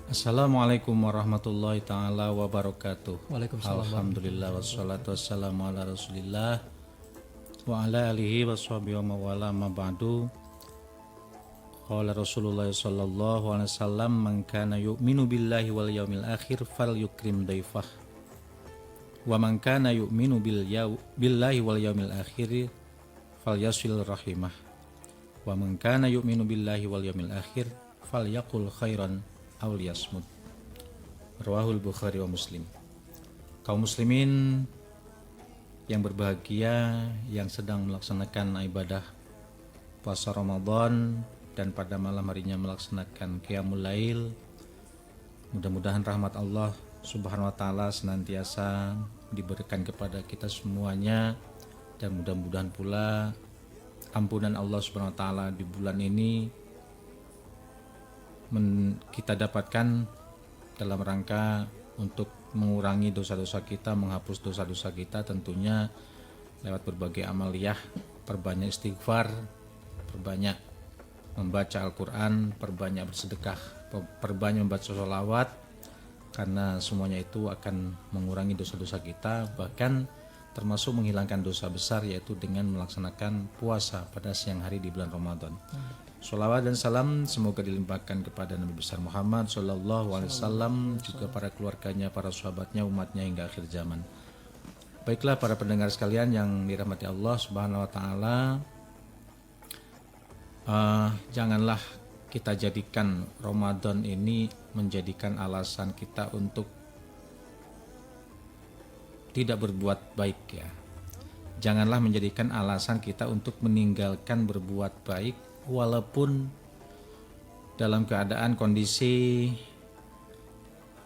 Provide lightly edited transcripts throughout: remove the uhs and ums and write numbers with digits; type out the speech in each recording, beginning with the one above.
Assalamualaikum warahmatullahi ta'ala wabarakatuh. Waalaikumsalam Alhamdulillah wassalatu wassalamu ala rasulillah wa ala alihi wa sahbihi wa mawala ma ba'du. Qala Rasulullah sallallahu alaihi wasallam, man kana yu'minu billahi wal yaumil akhir fal yukrim daifah, wa man kana yu'minu billahi wal yaumil akhir fal yasil rahimah, wa man kana yu'minu billahi wal yaumil akhir fal yaqul khairan aw liyasmut. Rawahul Bukhari wa Muslim. Kaum muslimin yang berbahagia, yang sedang melaksanakan ibadah puasa Ramadan dan pada malam harinya melaksanakan qiyamul lail, mudah-mudahan rahmat Allah Subhanahu wa taala senantiasa diberikan kepada kita semuanya, dan mudah-mudahan pula ampunan Allah Subhanahu wa taala di bulan ini kita dapatkan dalam rangka untuk mengurangi dosa-dosa kita, menghapus dosa-dosa kita, tentunya lewat berbagai amaliyah, perbanyak istighfar, perbanyak membaca Al-Quran, perbanyak bersedekah, perbanyak membaca sholawat, karena semuanya itu akan mengurangi dosa-dosa kita, bahkan termasuk menghilangkan dosa besar, yaitu dengan melaksanakan puasa pada siang hari di bulan Ramadan. Sholawat dan salam semoga dilimpahkan kepada Nabi besar Muhammad Sallallahu Alaihi Wasallam, juga para keluarganya, para sahabatnya, umatnya hingga akhir zaman. Baiklah para pendengar sekalian yang dirahmati Allah Subhanahu Wa Taala, janganlah kita jadikan Ramadan ini menjadikan alasan kita untuk tidak berbuat baik ya. Janganlah menjadikan alasan kita untuk meninggalkan berbuat baik, walaupun dalam keadaan kondisi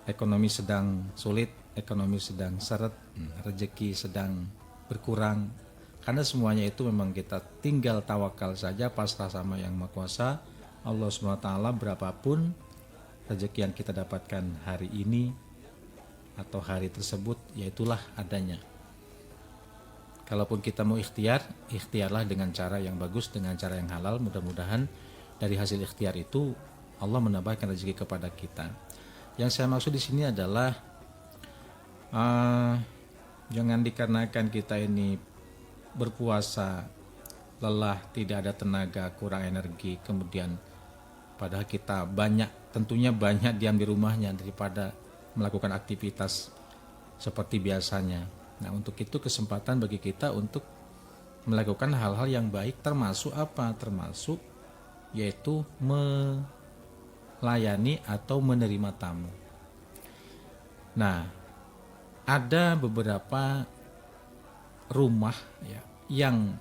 ekonomi sedang sulit, ekonomi sedang seret, rezeki sedang berkurang. Karena semuanya itu memang kita tinggal tawakal saja, pasrah sama Yang Maha Kuasa Allah SWT. Berapapun rezeki yang kita dapatkan hari ini atau hari tersebut, yaitulah adanya. Kalaupun kita mau ikhtiar, ikhtiarlah dengan cara yang bagus, dengan cara yang halal. Mudah-mudahan dari hasil ikhtiar itu Allah menambahkan rezeki kepada kita. Yang saya maksud di sini adalah jangan dikarenakan kita ini berpuasa lelah, tidak ada tenaga, kurang energi, kemudian padahal kita tentunya banyak diam di rumahnya daripada melakukan aktivitas seperti biasanya. Nah, untuk itu kesempatan bagi kita untuk melakukan hal-hal yang baik, termasuk apa? Termasuk yaitu melayani atau menerima tamu. Nah, ada beberapa rumah ya, yang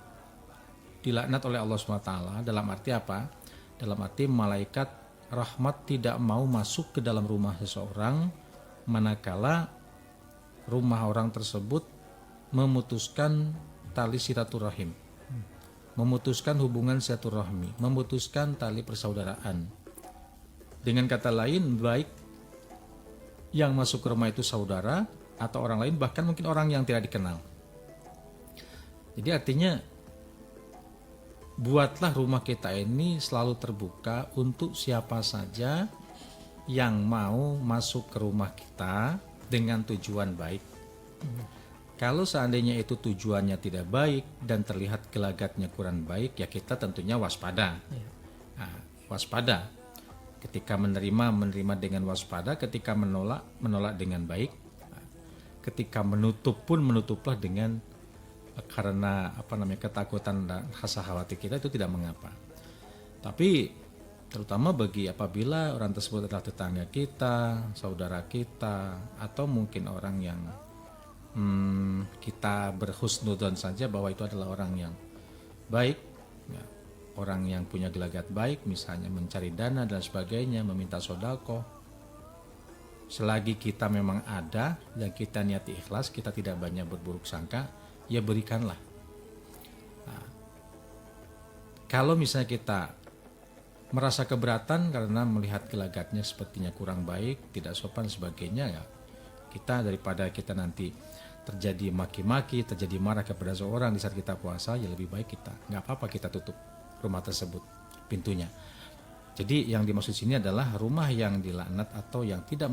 dilaknat oleh Allah SWT. Dalam arti apa? Dalam arti malaikat rahmat tidak mau masuk ke dalam rumah seseorang manakala rumah orang tersebut memutuskan tali silaturahim, memutuskan hubungan silaturahmi, memutuskan tali persaudaraan. Dengan kata lain, baik yang masuk ke rumah itu saudara atau orang lain, bahkan mungkin orang yang tidak dikenal. Jadi artinya buatlah rumah kita ini selalu terbuka untuk siapa saja yang mau masuk ke rumah kita dengan tujuan baik. Kalau seandainya itu tujuannya tidak baik dan terlihat gelagatnya kurang baik, ya kita tentunya waspada. Nah, waspada. Ketika menerima dengan waspada, ketika menolak dengan baik. Ketika menutup pun menutuplah dengan karena ketakutan dan rasa khawatir kita, itu tidak mengapa. Tapi terutama bagi apabila orang tersebut adalah tetangga kita, saudara kita, atau mungkin orang yang kita berhusnudzon saja bahwa itu adalah orang yang baik ya, orang yang punya gelagat baik, misalnya mencari dana dan sebagainya, meminta sodako. Selagi kita memang ada dan kita niati ikhlas, kita tidak banyak berburuk sangka, ya berikanlah. Nah, kalau misalnya kita merasa keberatan karena melihat gelagatnya sepertinya kurang baik, tidak sopan sebagainya, ya kita daripada kita nanti terjadi maki-maki, terjadi marah kepada seorang di saat kita puasa, ya lebih baik kita nggak apa-apa kita tutup rumah tersebut pintunya. Jadi yang dimaksud sini adalah rumah yang dilaknat atau yang tidak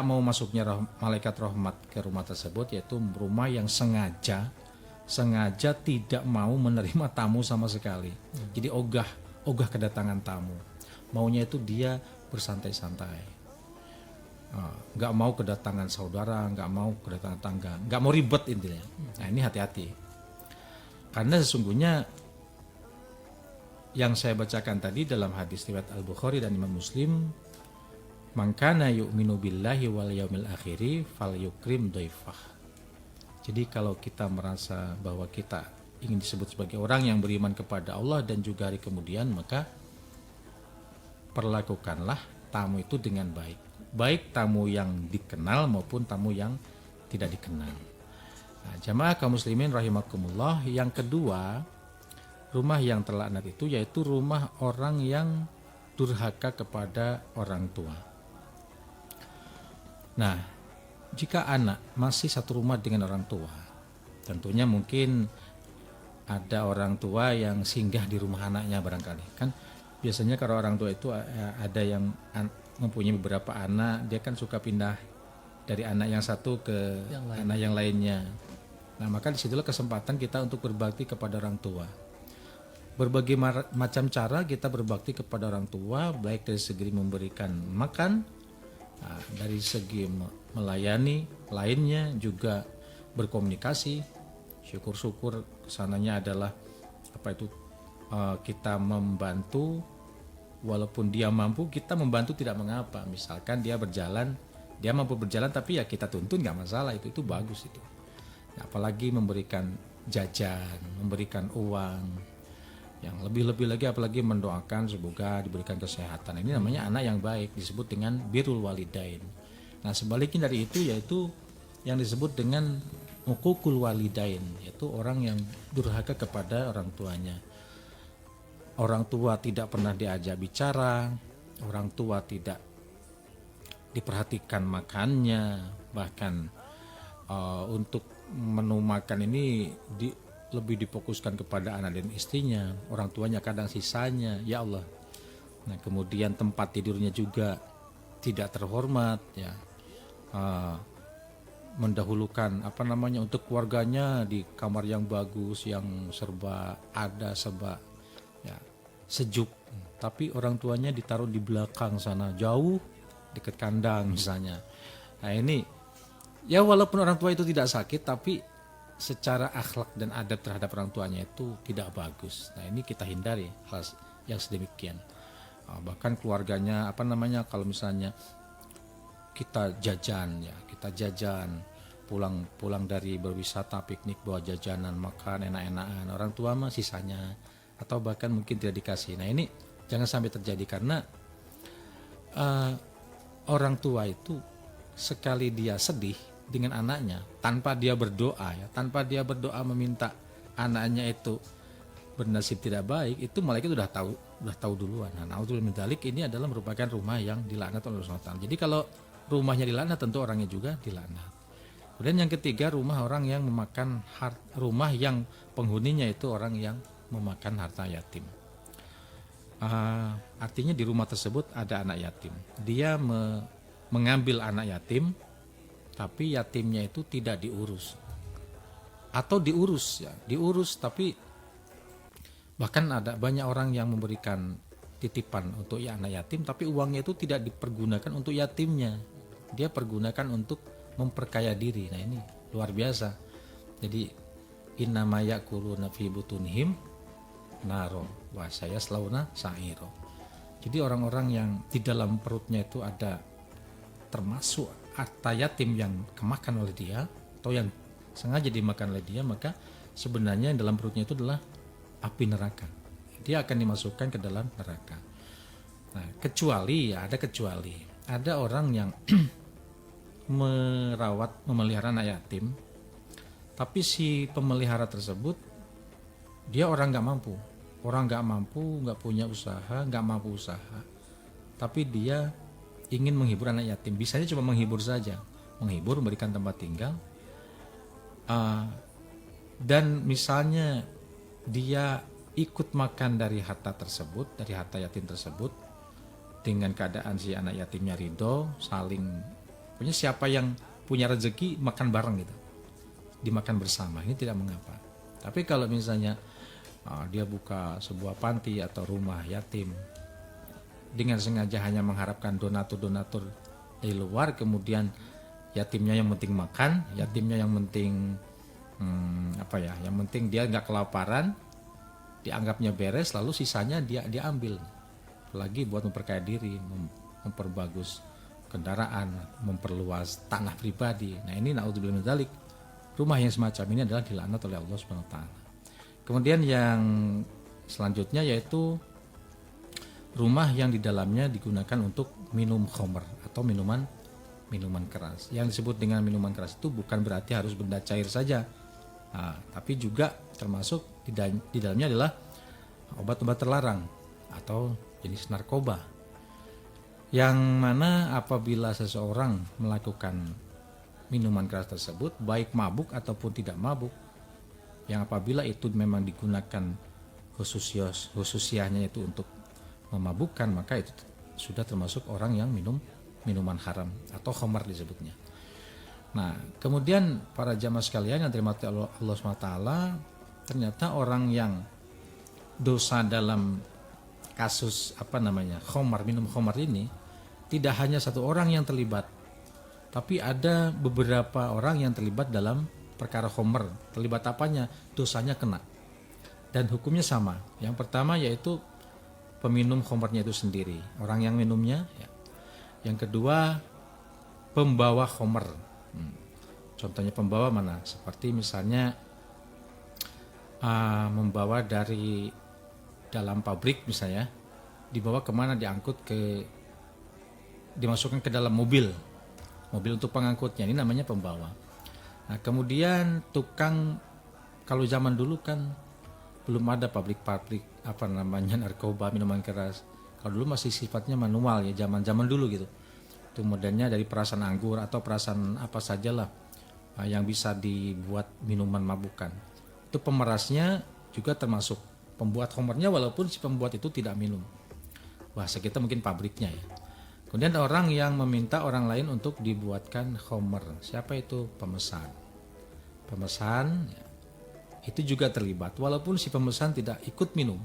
mau masuknya malaikat rahmat ke rumah tersebut, yaitu rumah yang sengaja tidak mau menerima tamu sama sekali. Jadi ogah kedatangan tamu. Maunya itu dia bersantai-santai. Nggak mau kedatangan saudara, nggak mau kedatangan tangga, nggak mau ribet intinya. Nah ini hati-hati. Karena sesungguhnya yang saya bacakan tadi dalam hadis riwayat Al-Bukhari dan Imam Muslim, man kana yu'minu billahi wal yaumil akhiri falyukrim dhaifah. Jadi kalau kita merasa bahwa kita ingin disebut sebagai orang yang beriman kepada Allah dan juga hari kemudian, maka perlakukanlah tamu itu dengan baik. Baik tamu yang dikenal maupun tamu yang tidak dikenal. Nah, jamaah kaum muslimin rahimakumullah, yang kedua, rumah yang terlaknat itu yaitu rumah orang yang durhaka kepada orang tua. Nah, jika anak masih satu rumah dengan orang tua, tentunya mungkin ada orang tua yang singgah di rumah anaknya barangkali. Kan biasanya kalau orang tua itu ada yang mempunyai beberapa anak, dia kan suka pindah dari anak yang satu ke anak yang lainnya. Nah, maka disitulah kesempatan kita untuk berbakti kepada orang tua. Berbagai macam cara kita berbakti kepada orang tua, baik dari segi memberikan makan, dari segi melayani, lainnya juga berkomunikasi. Syukur-syukur kesananya adalah kita membantu, walaupun dia mampu, kita membantu tidak mengapa. Misalkan dia mampu berjalan tapi ya kita tuntun, nggak masalah, itu bagus itu. Nah, apalagi memberikan jajan, memberikan uang. Yang lebih-lebih lagi apalagi mendoakan semoga diberikan kesehatan. Ini namanya anak yang baik, disebut dengan birrul walidain. Nah, sebaliknya dari itu yaitu yang disebut dengan uququl walidain, yaitu orang yang durhaka kepada orang tuanya. Orang tua tidak pernah diajak bicara, orang tua tidak diperhatikan makannya, bahkan untuk menu makan ini lebih difokuskan kepada anak dan istrinya, orang tuanya kadang sisanya, ya Allah. Nah, kemudian tempat tidurnya juga tidak terhormat, ya. Mendahulukan untuk keluarganya di kamar yang bagus, yang serba ya, sejuk, tapi orang tuanya ditaruh di belakang sana, jauh dekat kandang misalnya. Nah, ini ya walaupun orang tua itu tidak sakit, tapi secara akhlak dan adab terhadap orang tuanya itu tidak bagus. Nah, ini kita hindari hal yang sedemikian. Bahkan keluarganya kalau misalnya kita jajan, pulang dari berwisata, piknik, bawa jajanan, makan enak-enakan, orang tua mah sisanya atau bahkan mungkin tidak dikasih. Nah, ini jangan sampai terjadi, karena orang tua itu sekali dia sedih dengan anaknya, tanpa dia berdoa meminta anaknya itu bernasib tidak baik, itu malaikat udah tahu duluan. Nah, naudzubillah min dzalik, ini adalah merupakan rumah yang dilaknat oleh Allah SWT. Jadi kalau rumahnya dilaknat, tentu orangnya juga dilaknat. Kemudian yang ketiga, rumah yang penghuninya itu orang yang memakan harta yatim. Artinya di rumah tersebut ada anak yatim, dia mengambil anak yatim, tapi yatimnya itu tidak diurus, atau diurus tapi bahkan ada banyak orang yang memberikan titipan untuk anak yatim, tapi uangnya itu tidak dipergunakan untuk yatimnya, dia pergunakan untuk memperkaya diri. Nah, ini luar biasa. Jadi innama ya'kuluna fi butunihim naro wa sayaslawna sa'iro. Jadi orang-orang yang di dalam perutnya itu ada termasuk harta yatim yang kemakan oleh dia atau yang sengaja dimakan oleh dia, maka sebenarnya yang dalam perutnya itu adalah api neraka. Dia akan dimasukkan ke dalam neraka. Nah, kecuali ada orang yang memelihara anak yatim, tapi si pemelihara tersebut dia orang nggak mampu, nggak punya usaha, nggak mampu usaha, tapi dia ingin menghibur anak yatim. Bisanya cuma menghibur saja, memberikan tempat tinggal, dan misalnya dia ikut makan dari harta tersebut, dari harta yatim tersebut, dengan keadaan si anak yatimnya ridho, saling, punya siapa yang punya rezeki makan bareng gitu, dimakan bersama, ini tidak mengapa. Tapi kalau misalnya dia buka sebuah panti atau rumah yatim dengan sengaja hanya mengharapkan donatur-donatur dari luar, kemudian yatimnya yang penting makan, yatimnya yang penting yang penting dia nggak kelaparan, dianggapnya beres, lalu sisanya dia ambil lagi buat memperkaya diri, memperbagus kendaraan, memperluas tanah pribadi. Nah ini naudzubillah min dzalik, rumah yang semacam ini adalah dilaknat oleh Allah Subhanahu wa taala. Kemudian yang selanjutnya yaitu rumah yang di dalamnya digunakan untuk minum khamr atau minuman keras. Yang disebut dengan minuman keras itu bukan berarti harus benda cair saja, tapi juga termasuk di dalamnya adalah obat-obat terlarang atau jenis narkoba, yang mana apabila seseorang melakukan minuman keras tersebut, baik mabuk ataupun tidak mabuk, yang apabila itu memang digunakan khususianya itu untuk memabukkan, maka itu sudah termasuk orang yang minum minuman haram atau khamar disebutnya. Nah, kemudian para jamaah sekalian yang dirahmati Allah SWT, ternyata orang yang dosa dalam kasus khamar, minum khamar ini tidak hanya satu orang yang terlibat, tapi ada beberapa orang yang terlibat dalam perkara khamar. Terlibat apanya? Dosanya kena. Dan hukumnya sama. Yang pertama yaitu peminum khamrnya itu sendiri, orang yang minumnya ya. Yang kedua, pembawa khamr. Contohnya pembawa mana? Seperti misalnya membawa dari dalam pabrik misalnya, dibawa kemana, dimasukkan ke dalam mobil untuk pengangkutnya, ini namanya pembawa. Nah kemudian tukang, kalau zaman dulu kan belum ada pabrik narkoba, minuman keras. Kalau dulu masih sifatnya manual ya, zaman dulu gitu. Itu modelnya dari perasan anggur atau perasan apa sajalah yang bisa dibuat minuman mabukan. Itu pemerasnya juga termasuk pembuat khamrnya, walaupun si pembuat itu tidak minum. Bahasa kita mungkin pabriknya ya. Kemudian orang yang meminta orang lain untuk dibuatkan khamr. Siapa itu? Pemesan ya, itu juga terlibat, walaupun si pemesan tidak ikut minum.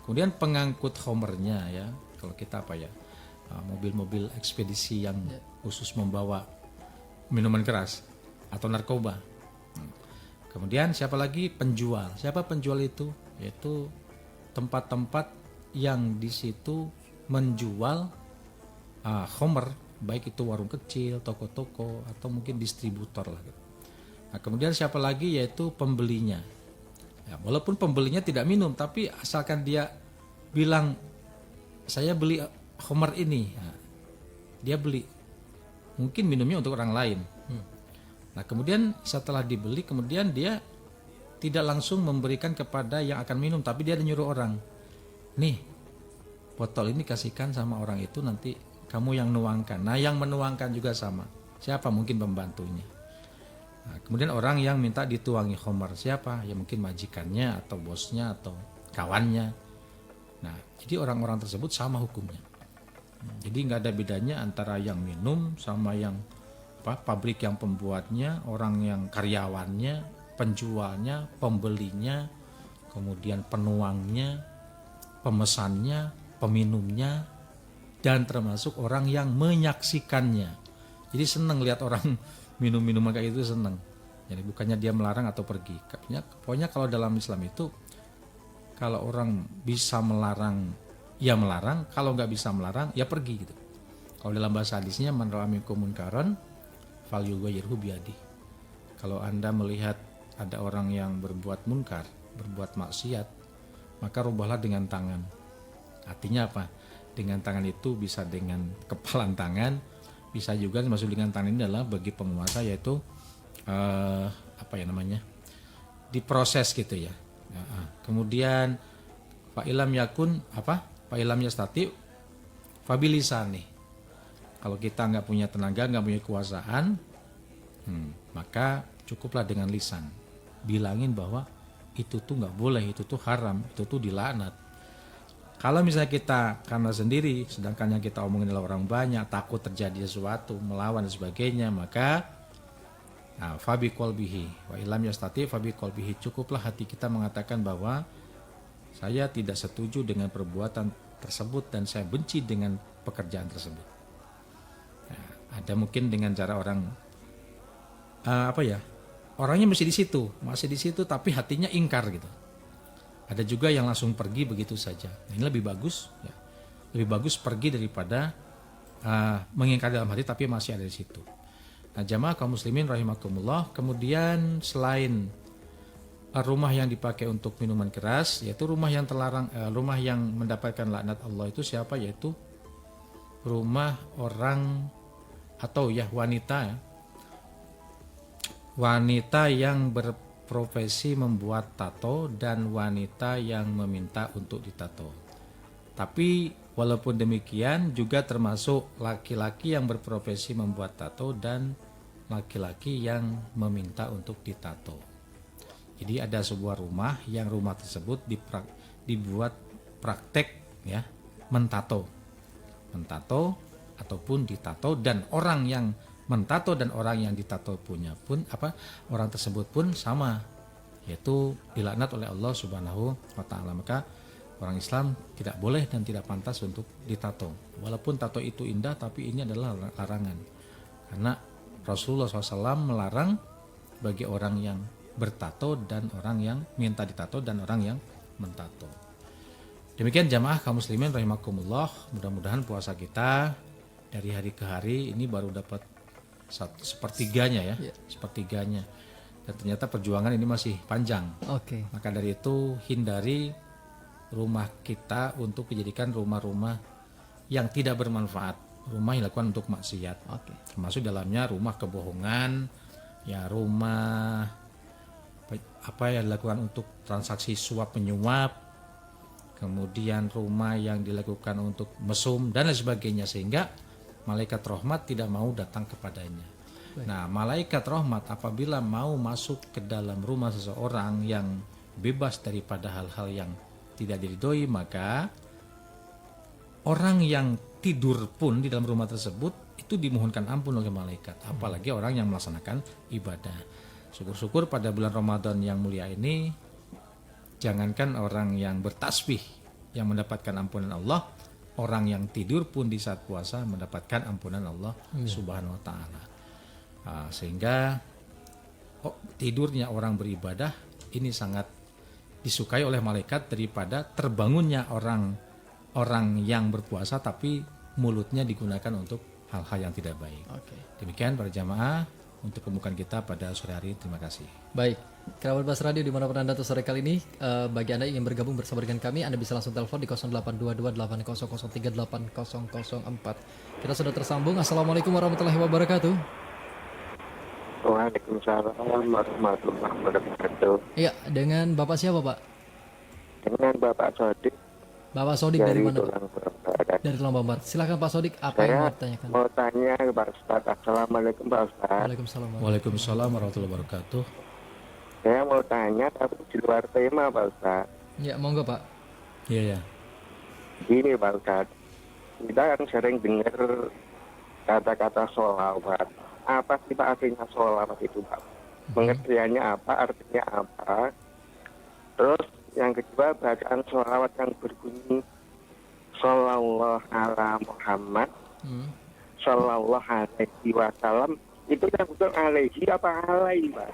Kemudian pengangkut khamrnya ya, kalau kita mobil-mobil ekspedisi yang khusus membawa minuman keras atau narkoba. Kemudian siapa lagi? Penjual. Siapa penjual itu? Yaitu tempat-tempat yang di situ menjual khamr, baik itu warung kecil, toko-toko, atau mungkin distributor lah gitu. Nah, kemudian siapa lagi? Yaitu pembelinya. Ya, walaupun pembelinya tidak minum, tapi asalkan dia bilang saya beli khamr ini, nah, dia beli, mungkin minumnya untuk orang lain. Nah kemudian setelah dibeli, kemudian dia tidak langsung memberikan kepada yang akan minum, tapi dia nyuruh orang, nih botol ini kasihkan sama orang itu, nanti kamu yang nuangkan. Nah yang menuangkan juga sama, siapa? Mungkin pembantunya. Nah, kemudian orang yang minta dituangi khamr siapa? Ya mungkin majikannya atau bosnya atau kawannya. Nah jadi orang-orang tersebut sama hukumnya. Jadi nggak ada bedanya antara yang minum sama yang pabrik yang pembuatnya, orang yang karyawannya, penjualnya, pembelinya, kemudian penuangnya, pemesannya, peminumnya, dan termasuk orang yang menyaksikannya. Jadi senang lihat orang minum minuman kayak itu, senang. Jadi bukannya dia melarang atau pergi. Pokoknya kalau dalam Islam itu, kalau orang bisa melarang, ya melarang. Kalau nggak bisa melarang, ya pergi gitu. Kalau dalam bahasa hadisnya, man ra'a minkum munkaran falyughayyirhu biyadihi. Kalau Anda melihat ada orang yang berbuat munkar, berbuat maksiat, maka rubahlah dengan tangan. Artinya apa? Dengan tangan itu bisa dengan kepalan tangan, bisa juga masuk dengan tangan ini adalah bagi penguasa, yaitu diproses gitu ya. Kemudian fa'ilam yakun fa'ilam yastati fabilisani. Kalau kita nggak punya tenaga, nggak punya kekuasaan, maka cukuplah dengan lisan, bilangin bahwa itu tuh nggak boleh, itu tuh haram, itu tuh dilaknat. Kalau misalnya kita karena sendiri, sedangkan yang kita omongin adalah orang banyak, takut terjadi sesuatu, melawan dan sebagainya, maka fabi qalbihi wa ilam yastati fabi qalbihi, cukuplah hati kita mengatakan bahwa saya tidak setuju dengan perbuatan tersebut dan saya benci dengan pekerjaan tersebut. Nah, ada mungkin dengan cara orang orangnya masih di situ tapi hatinya ingkar gitu. Ada juga yang langsung pergi begitu saja. Nah, ini lebih bagus ya. Lebih bagus pergi daripada mengingkari dalam hati tapi masih ada di situ. Nah, jamaah kaum muslimin rahimakumullah, kemudian selain rumah yang dipakai untuk minuman keras, yaitu rumah yang terlarang, rumah yang mendapatkan laknat Allah itu siapa? Yaitu rumah orang atau wanita yang berprofesi membuat tato dan wanita yang meminta untuk ditato. Tapi walaupun demikian juga termasuk laki-laki yang berprofesi membuat tato dan laki-laki yang meminta untuk ditato. Jadi ada sebuah rumah yang rumah tersebut dibuat praktek ya mentato ataupun ditato, dan orang yang mentato dan orang yang ditato orang tersebut pun sama, yaitu dilaknat oleh Allah Subhanahu wa taala. Maka orang Islam tidak boleh dan tidak pantas untuk ditato. Walaupun tato itu indah, tapi ini adalah larangan. Karena Rasulullah SAW melarang bagi orang yang bertato dan orang yang minta ditato dan orang yang mentato. Demikian jamaah kaum muslimin rahimakumullah, mudah-mudahan puasa kita dari hari ke hari ini baru dapat sepertiganya ya. Sepertiganya. Dan ternyata perjuangan ini masih panjang. Maka dari itu hindari rumah kita untuk dijadikan rumah-rumah yang tidak bermanfaat, rumah yang dilakukan untuk maksiat. Termasuk dalamnya rumah kebohongan, ya rumah yang dilakukan untuk transaksi suap menyuap, kemudian rumah yang dilakukan untuk mesum dan lain sebagainya, sehingga malaikat rahmat tidak mau datang kepadanya. Nah, malaikat rahmat apabila mau masuk ke dalam rumah seseorang yang bebas daripada hal-hal yang tidak diridhoi, maka orang yang tidur pun di dalam rumah tersebut itu dimohonkan ampun oleh malaikat, apalagi orang yang melaksanakan ibadah. Syukur-syukur pada bulan Ramadan yang mulia ini, jangankan orang yang bertasbih yang mendapatkan ampunan Allah, orang yang tidur pun di saat puasa mendapatkan ampunan Allah Subhanahu wa taala. Sehingga tidurnya orang beribadah ini sangat disukai oleh malaikat daripada terbangunnya orang yang berpuasa tapi mulutnya digunakan untuk hal-hal yang tidak baik. Demikian para jamaah untuk pembukaan kita pada sore hari. Terima kasih. Baik, kerabat Bas Radio dimanapun Anda tuh sore kali ini, bagi Anda yang ingin bergabung bersama dengan kami, Anda bisa langsung telepon di 082280038004. Kita sudah tersambung. Assalamualaikum warahmatullahi wabarakatuh. Waalaikumsalam warahmatullahi wabarakatuh. Iya, dengan Bapak siapa Pak? Dengan Bapak Sodik. Bapak Sodik dari mana? Dari Tulang Bambar. Silakan Pak Sodik, apa yang mau tanyakan? Mau tanya ke Pak Ustadz. Assalamualaikum Pak Ustadz. Waalaikumsalam. Waalaikumsalam warahmatullahi wabarakatuh. Saya mau tanya tapi di luar tema Pak Ustadz. Ya, monggo Pak. Iya. Gini Pak Ustadz, kita kan sering dengar kata-kata sholawat. Apa sih Pak artinya sholawat itu Pak? Pengertiannya apa? Artinya apa? Terus yang kedua, bacaan sholawat yang berbunyi Sallallahu ala Muhammad Sallallahu alaihi wasallam, itu yang betul alaihi apa alaihi Pak?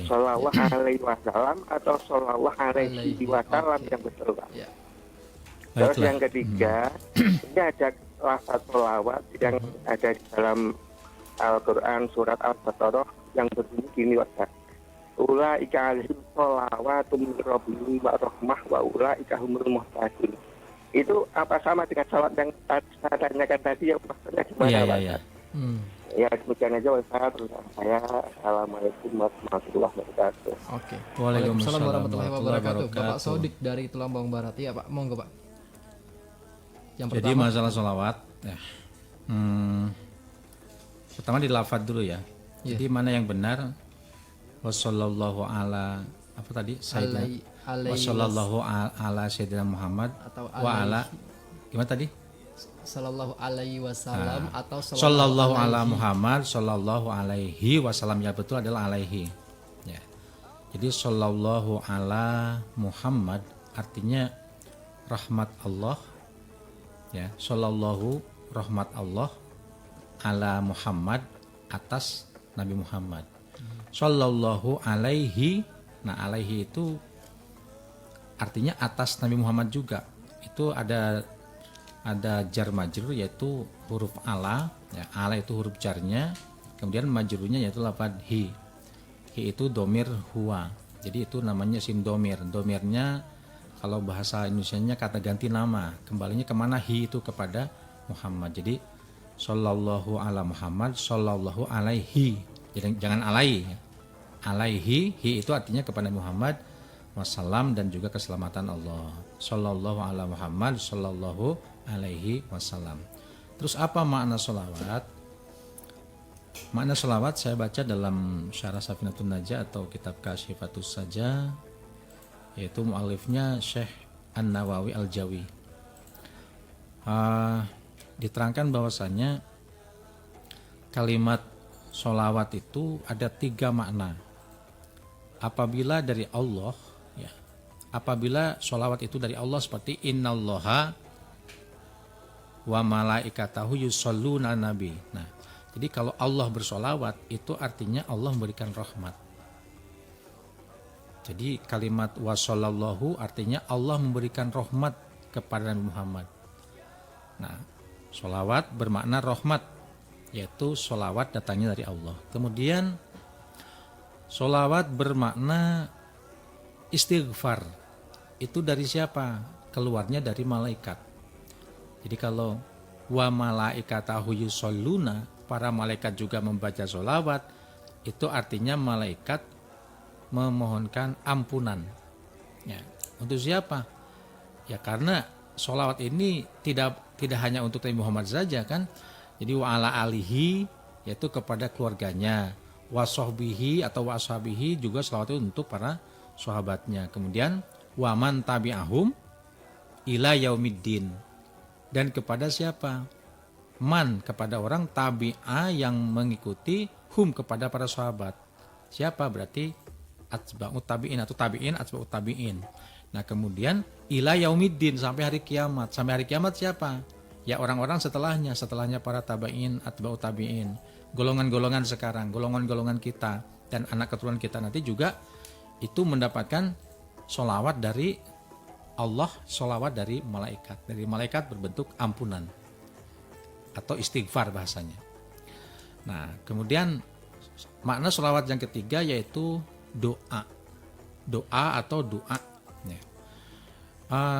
Sallallahu alaihi wasallam atau Sallallahu alaihi wasallam yang betul Pak? Terus yang ketiga, ini ada lafaz sholawat yang ada di dalam Al-Quran surat Al-Baqarah yang berbunyi gini Pak. Ulaika alaihim sholawatum min rabbihim wa rahmah wa ulaika humul muhtadun. Itu apa sama dengan salat yang saya tanyakan tadi, yang maksudnya gimana Pak? Ya demikian aja Ustaz. Saya Assalamualaikum warahmatullahi wabarakatuh. Waalaikumsalam warahmatullahi wabarakatuh. Bapak Sodik dari Tulang Bawang Barat. Iya Pak, monggo Pak. Jadi masalah sholawat pertama di lafaz dulu ya. Jadi mana yang benar? Wassallallahu ala apa tadi? Sayyidina alaihi Wassallallahu ala Sayyidina Muhammad atau wa ala gimana tadi? sallallahu alaihi wasallam atau Sallallahu ala alaihi. Muhammad sallallahu alaihi wasallam, ya betul adalah alaihi. Ya. Jadi sallallahu ala Muhammad artinya rahmat Allah. Ya, sallallahu rahmat Allah ala Muhammad atas Nabi Muhammad. Sallallahu alaihi, nah alaihi itu artinya atas Nabi Muhammad juga. Itu ada jar majrur yaitu huruf ala, ya, ala itu huruf jarnya, kemudian majrurnya yaitu lafaz hi. Hi itu domir huwa. Jadi itu namanya sim domir. Domirnya kalau bahasa Indonesianya kata ganti nama. Kembalinya kemana? Hi itu kepada Muhammad. Jadi sallallahu ala Muhammad sallallahu alaihi. Jadi jangan alaihi. Alaihi, hi itu artinya kepada Muhammad wassalam dan juga keselamatan Allah. Sallallahu ala Muhammad sallallahu alaihi wasallam. Terus apa makna sholawat? Makna sholawat saya baca dalam Syarah Safinatun Najah atau kitab Kasyifatus Saja, yaitu mu'alifnya Syekh An-Nawawi Al-Jawi. Diterangkan bahwasannya kalimat sholawat itu ada 3 makna. Apabila dari Allah, ya, apabila sholawat itu dari Allah seperti innallaha wa malaikatahu yusholluna nabi. Nah, jadi kalau Allah bersolawat itu artinya Allah memberikan rahmat. Jadi kalimat wa shollallahu artinya Allah memberikan rahmat kepada Nabi Muhammad. Nah, solawat bermakna rahmat, yaitu solawat datangnya dari Allah. Kemudian solawat bermakna istighfar. Itu dari siapa? Keluarnya dari malaikat. Jadi kalau wa malaikatahu yusholluna, para malaikat juga membaca sholawat, itu artinya malaikat memohonkan ampunan. Ya, untuk siapa? Ya karena sholawat ini tidak hanya untuk Nabi Muhammad saja kan. Jadi wa ala alihi yaitu kepada keluarganya, wa sahbihi atau wa ashabihi juga sholawat itu untuk para sahabatnya. Kemudian wa man tabi'ahum ila yaumiddin. Dan kepada siapa? Man, kepada orang, tabi'a yang mengikuti, hum kepada para sahabat. Siapa? Berarti atba'ut tabi'in atau tabi'in atba'ut tabi'in. Nah kemudian ila yaumiddin, sampai hari kiamat. Sampai hari kiamat siapa? Ya orang-orang setelahnya para tabi'in atba'ut tabi'in. Golongan-golongan sekarang, golongan-golongan kita dan anak keturunan kita nanti juga itu mendapatkan sholawat dari Allah, sholawat dari malaikat. Dari malaikat berbentuk ampunan atau istighfar bahasanya. Nah kemudian makna sholawat yang ketiga yaitu doa. Doa atau doa. Ya.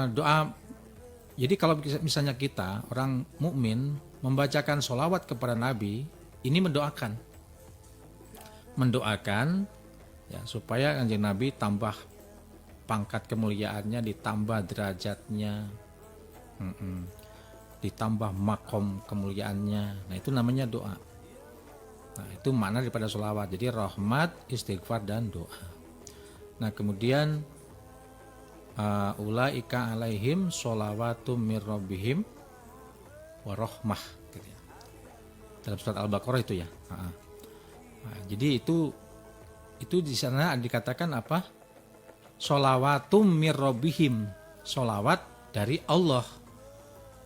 Doa. Jadi kalau misalnya kita orang mukmin membacakan sholawat kepada Nabi, ini mendoakan ya, supaya Kanjeng Nabi tambah pangkat kemuliaannya, ditambah derajatnya, ditambah makom kemuliaannya. Nah itu namanya doa. Nah itu makna daripada sholawat. Jadi rahmat, istighfar dan doa. Nah kemudian ulaika alaihim sholawatum mir rabbihim wa rahmah gitu ya. Dalam surat Al-Baqarah itu ya. Nah, jadi itu di sana dikatakan apa? Sholawatum mir rabbihim, sholawat dari Allah.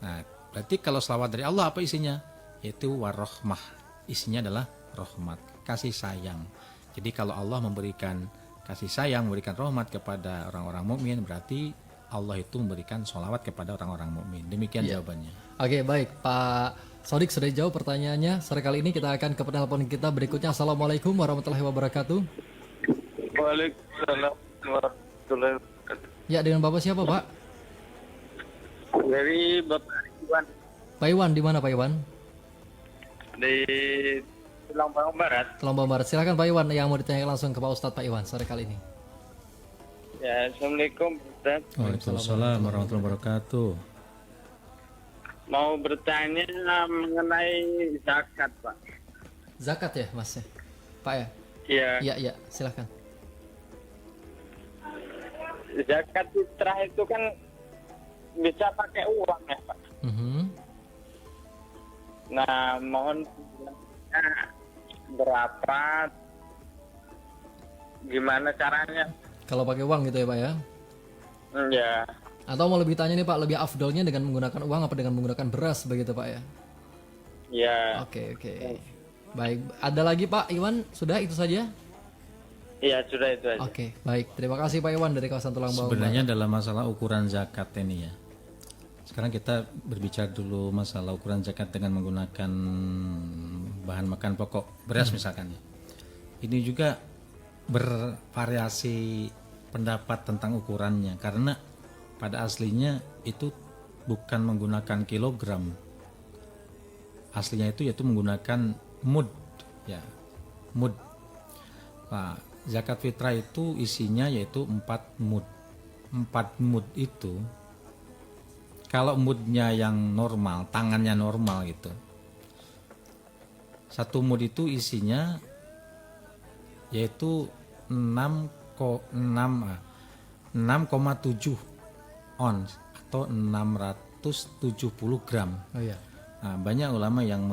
Nah, berarti kalau sholawat dari Allah apa isinya? Yaitu warahmah. Isinya adalah rahmat, kasih sayang. Jadi kalau Allah memberikan kasih sayang, memberikan rahmat kepada orang-orang mukmin, berarti Allah itu memberikan sholawat kepada orang-orang mukmin. Demikian jawabannya. Oke, baik Pak Sodik sudah jawab pertanyaannya. Sore kali ini kita akan ke penelpon kita berikutnya. Assalamualaikum warahmatullahi wabarakatuh. Waalaikumsalam warahmatullahi wabarakatuh. Ya, dengan Bapak siapa, Pak? Dari Bapak Iwan Pak Iwan, di mana Pak Iwan? di Lombang Barat. Lombang Barat. Silakan Pak Iwan yang mau ditanya langsung ke Pak Ustadz Pak Iwan sore kali ini. Ya, Assalamualaikum Ustaz. Waalaikumsalam warahmatullahi wabarakatuh. Mau bertanya mengenai zakat, Pak. Zakat ya, Mas? Pak ya? Iya. Iya, silakan. zakat fitrah itu kan bisa pakai uang ya Pak. Mhm. Nah, mohon penjelasannya berapa, gimana caranya? Kalau pakai uang gitu ya Pak ya. Ya, Atau mau lebih tanya nih Pak, lebih afdolnya dengan menggunakan uang apa dengan menggunakan beras begitu Pak ya? ya, Oke, oke. Baik, ada lagi Pak Iwan? Sudah itu saja? ya sudah itu aja. Oke, baik. Terima kasih Pak Iwan dari kawasan Tulang Bawang. Sebenarnya dalam masalah ukuran zakat ini ya. Sekarang kita berbicara dulu masalah ukuran zakat dengan menggunakan bahan makan pokok beras misalkan ya. Ini juga bervariasi pendapat tentang ukurannya karena pada aslinya itu bukan menggunakan kilogram. Aslinya itu yaitu menggunakan mud ya. Mud. Nah, zakat fitrah itu isinya yaitu 4 mud. 4 mud itu kalau mudnya yang normal, tangannya normal gitu. 1 mud itu isinya yaitu 6,7 ons atau 670 gram. Oh iya. Nah, banyak ulama yang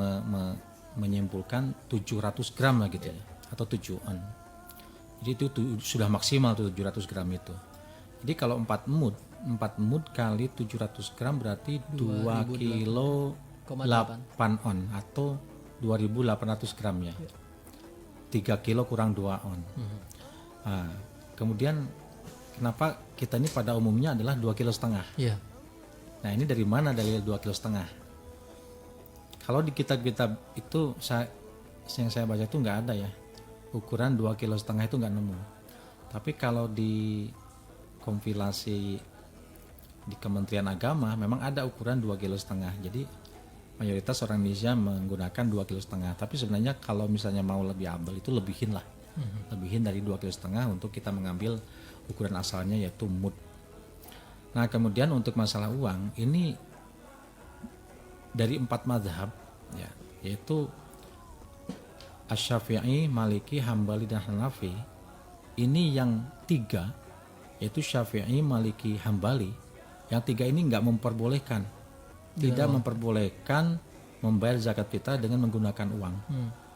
menyimpulkan 700 gram lah gitu ya, atau 7 on. Jadi itu sudah maksimal tuh 700 gram itu. Jadi kalau 4 mud kali 700 gram berarti 2 kilo 8 on atau 2800 gram ya. 3 kilo kurang 2 on. Nah, kemudian kenapa kita ini pada umumnya adalah 2,5 kilo? Iya. Nah, ini dari mana dalil 2,5 kilo? Kalau di kitab-kitab itu yang saya baca itu nggak ada ya ukuran 2,5 kilo itu nggak nemu. Tapi kalau di kompilasi di Kementerian Agama memang ada ukuran 2,5 kilo. Jadi mayoritas orang Indonesia menggunakan 2,5 kilo. Tapi sebenarnya kalau misalnya mau lebih abal itu lebihin lah, lebihin dari 2,5 kilo untuk kita mengambil ukuran asalnya yaitu mud. Nah kemudian untuk masalah uang ini dari 4 mazhab ya, yaitu Asy-Syafi'i, Maliki, Hambali dan Hanafi. Ini yang 3 yaitu Syafi'i, Maliki, Hambali. Yang 3 ini nggak memperbolehkan, tidak memperbolehkan membayar zakat fitrah dengan menggunakan uang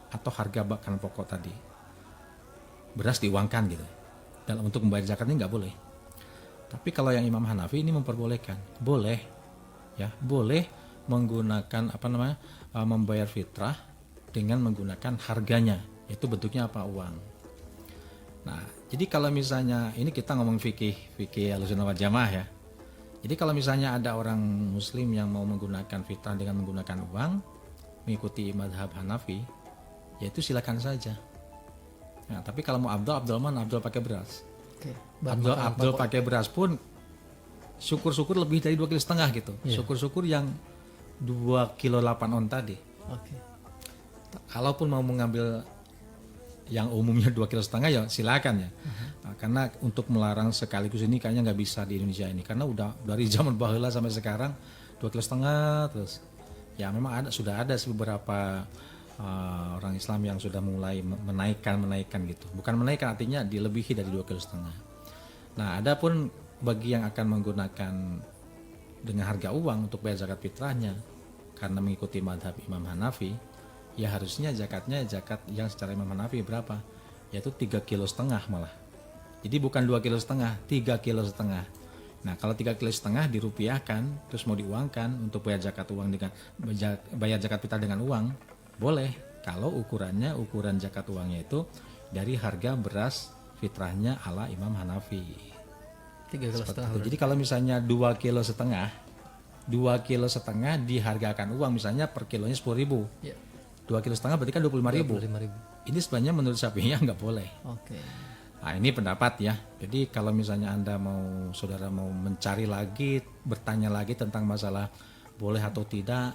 atau harga bahan pokok tadi. Beras diuangkan gitu. Dalam untuk membayar zakat ini nggak boleh. Tapi kalau yang Imam Hanafi ini memperbolehkan, boleh ya, boleh menggunakan membayar fitrah dengan menggunakan harganya, yaitu bentuknya apa, uang. Nah, jadi kalau misalnya ini kita ngomong fikih Ahlussunnah wal Jamaah ya. Jadi kalau misalnya ada orang muslim yang mau menggunakan fitrah dengan menggunakan uang, mengikuti mazhab Hanafi, yaitu silakan saja. Nah, tapi kalau mau Abdul pakai beras. Oke. Abdul pakai beras pun syukur-syukur lebih dari 2,5 kilo gitu. Syukur-syukur yang 2,8 kilo on tadi. Oke. Kalaupun mau mengambil yang umumnya 2,5 kilo ya silakan ya. Nah, karena untuk melarang sekaligus ini kayaknya nggak bisa di Indonesia ini karena udah dari zaman baheula sampai sekarang 2,5 kilo terus. Ya memang sudah ada beberapa orang Islam yang sudah mulai menaikkan gitu. Bukan menaikkan, artinya dilebihi dari 2,5 kilo. Nah, adapun bagi yang akan menggunakan dengan harga uang untuk bayar zakat fitrahnya karena mengikuti mazhab Imam Hanafi, ya harusnya zakat yang secara Imam Hanafi berapa? Yaitu 3,5 kilo malah. Jadi bukan 2,5 kilo, 3,5 kilo. Nah, kalau 3,5 kilo dirupiahkan terus mau diuangkan untuk bayar zakat fitrah dengan uang, boleh kalau ukuran zakat uangnya itu dari harga beras fitrahnya ala Imam Hanafi. 3,5 kilo. Jadi kalau misalnya 2,5 kilo, 2,5 kilo dihargakan uang misalnya per kilonya 10.000. Ya. 2,5 kilo berarti kan 25.000. Ini sebenarnya menurut Syafi'i nggak boleh. Oke. Nah, ini pendapat ya. Jadi kalau misalnya saudara mau mencari lagi, bertanya lagi tentang masalah boleh atau tidak,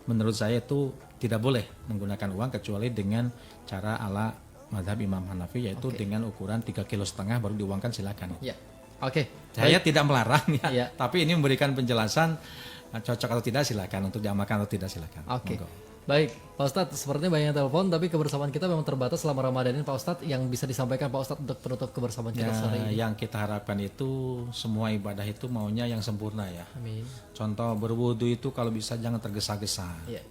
menurut saya itu tidak boleh menggunakan uang kecuali dengan cara ala mazhab Imam Hanafi, yaitu dengan ukuran 3,5 kilo baru diuangkan, silakan. Ya. Oke. Saya tidak melarang ya, Ya. tapi ini memberikan penjelasan cocok atau tidak silakan, untuk diamalkan atau tidak silakan. Oke. Monggo. Baik, Pak Ustadz, sepertinya banyak yang telepon, tapi kebersamaan kita memang terbatas selama Ramadan ini, Pak Ustadz. Yang bisa disampaikan Pak Ustadz untuk penutup kebersamaan kita sore ini. Yang kita harapkan itu semua ibadah itu maunya yang sempurna ya. Amin. Contoh berwudu itu kalau bisa jangan tergesa-gesa. Iya.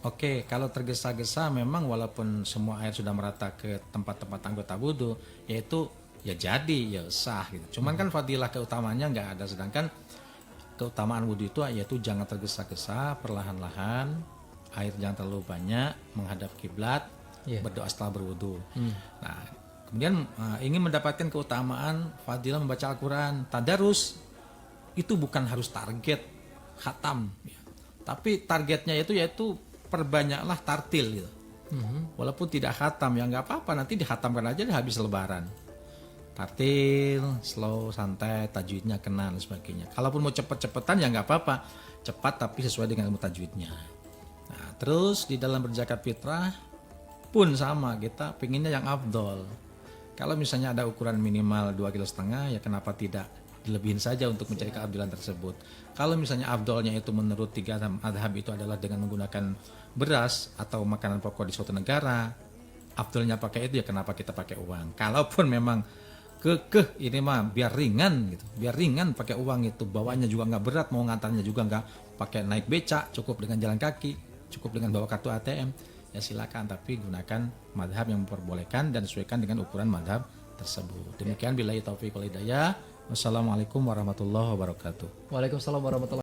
Oke, kalau tergesa-gesa memang walaupun semua air sudah merata ke tempat-tempat anggota wudu, yaitu ya jadi ya sah gitu. Cuman kan fadilah keutamanya nggak ada, sedangkan keutamaan wudu itu yaitu jangan tergesa-gesa, perlahan-lahan, air jangan terlalu banyak, menghadap kiblat, berdoa setelah berwudu. Nah, kemudian ingin mendapatkan keutamaan fadilah membaca Al-Quran, tadarus itu bukan harus target khatam, ya. Tapi targetnya itu yaitu perbanyaklah tartil gitu. Walaupun tidak khatam ya nggak apa-apa, nanti dikhatamkan aja di habis lebaran. Tartil, slow, santai, tajwidnya kena dan sebagainya. Kalaupun mau cepet-cepetan ya nggak apa-apa, cepat tapi sesuai dengan ilmu tajwidnya. Nah, terus di dalam berzakat fitrah pun sama, kita pinginnya yang afdol. Kalau misalnya ada ukuran minimal 2,5 kg, ya kenapa tidak dilebihin saja untuk mencari keabdilan tersebut. Kalau misalnya afdolnya itu menurut 3 madhab itu adalah dengan menggunakan beras atau makanan pokok di suatu negara, afdolnya pakai itu ya kenapa kita pakai uang. Kalaupun memang ini mah biar ringan gitu, biar ringan pakai uang itu, bawanya juga nggak berat, mau ngantarnya juga nggak pakai naik becak, cukup dengan jalan kaki, cukup dengan bawa kartu ATM, ya silakan, tapi gunakan madhab yang memperbolehkan dan sesuaikan dengan ukuran madhab tersebut. Demikian billahi taufiq wal hidayah. Wassalamualaikum warahmatullahi wabarakatuh. Waalaikumsalam warahmatullahi